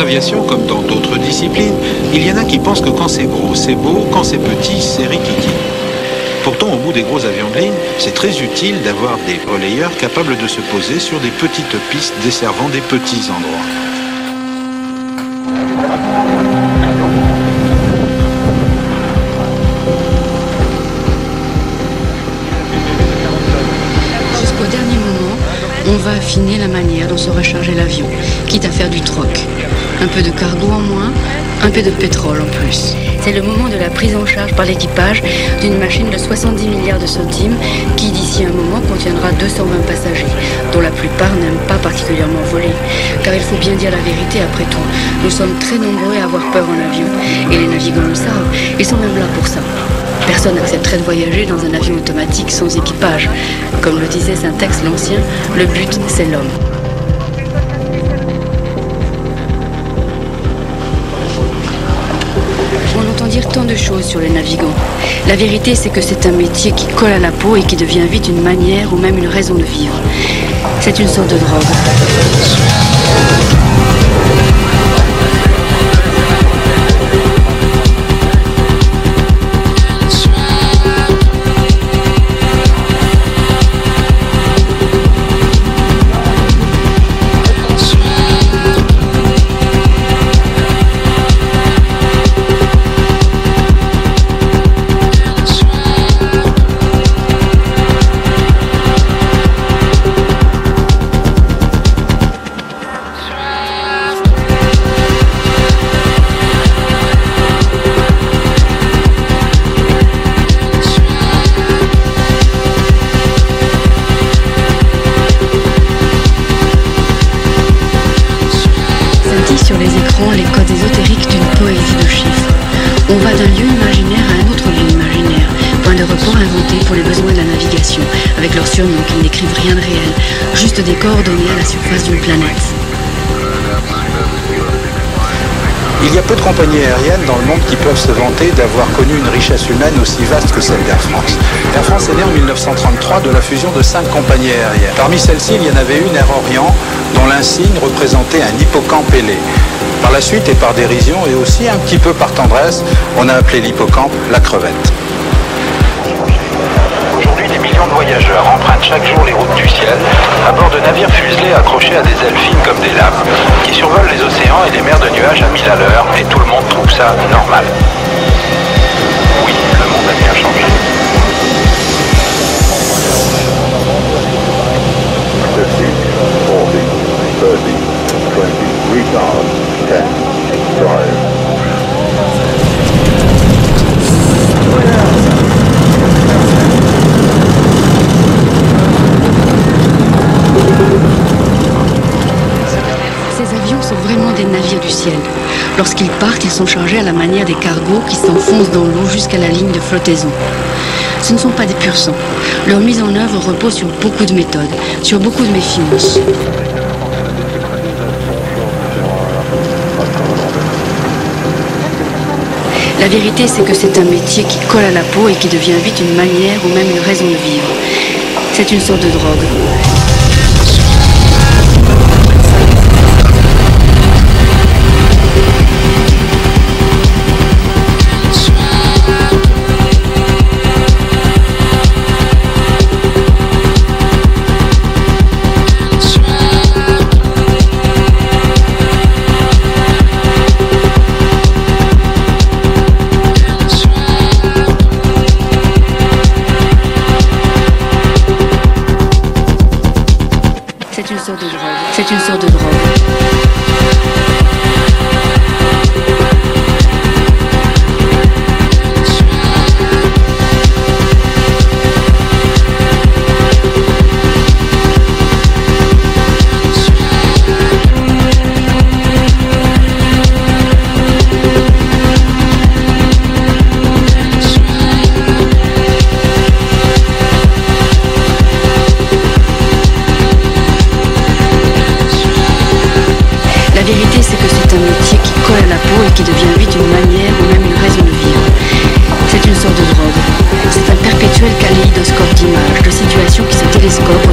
aviation, comme dans d'autres disciplines, il y en a qui pensent que quand c'est gros, c'est beau, quand c'est petit, c'est rikiki. Pourtant, au bout des gros avions de ligne, c'est très utile d'avoir des relayeurs capables de se poser sur des petites pistes desservant des petits endroits. Jusqu'au dernier moment, on va affiner la manière dont sera chargé l'avion, quitte à faire du troc. Un peu de cargo en moins, un peu de pétrole en plus. C'est le moment de la prise en charge par l'équipage d'une machine de 70 milliards de centimes qui, d'ici un moment, contiendra 220 passagers, dont la plupart n'aiment pas particulièrement voler. Car il faut bien dire la vérité après tout, nous sommes très nombreux à avoir peur en avion. Et les navigants le savent, ils sont même là pour ça. Personne n'accepterait de voyager dans un avion automatique sans équipage. Comme le disait Syntex l'Ancien, le but c'est l'homme. On entend dire tant de choses sur les navigants. La vérité, c'est que c'est un métier qui colle à la peau et qui devient vite une manière ou même une raison de vivre. C'est une sorte de drogue. Sur les écrans, les codes ésotériques d'une poésie de chiffres. On va d'un lieu imaginaire à un autre lieu imaginaire, point de report inventé pour les besoins de la navigation, avec leurs surnoms qui ne décrivent rien de réel, juste des coordonnées à la surface d'une planète. Il y a peu de compagnies aériennes dans le monde qui peuvent se vanter d'avoir connu une richesse humaine aussi vaste que celle d'Air France. Air France est née en 1933 de la fusion de 5 compagnies aériennes. Parmi celles-ci, il y en avait une, Air Orient, dont l'insigne représentait un hippocampe ailé. Par la suite, et par dérision, et aussi un petit peu par tendresse, on a appelé l'hippocampe la crevette. Aujourd'hui, des millions de voyageurs empruntent chaque jour les routes du ciel à bord de navires fuselés accrochés à des ailes fines comme des lames qui survolent les océans et les mers de nuages à 1000 à l'heure, et tout le monde trouve ça normal. Oui, le monde a bien changé. Ces avions sont vraiment des navires du ciel. Lorsqu'ils partent, ils sont chargés à la manière des cargos qui s'enfoncent dans l'eau jusqu'à la ligne de flottaison. Ce ne sont pas des pur sang. Leur mise en œuvre repose sur beaucoup de méthodes, sur beaucoup de méfiance. La vérité, c'est que c'est un métier qui colle à la peau et qui devient vite une manière ou même une raison de vivre. C'est une sorte de drogue. C'est une sorte de drogue. Qui devient vite une manière ou même une raison de vivre. C'est une sorte de drogue. C'est un perpétuel kaléidoscope d'images, de situations qui se télescopent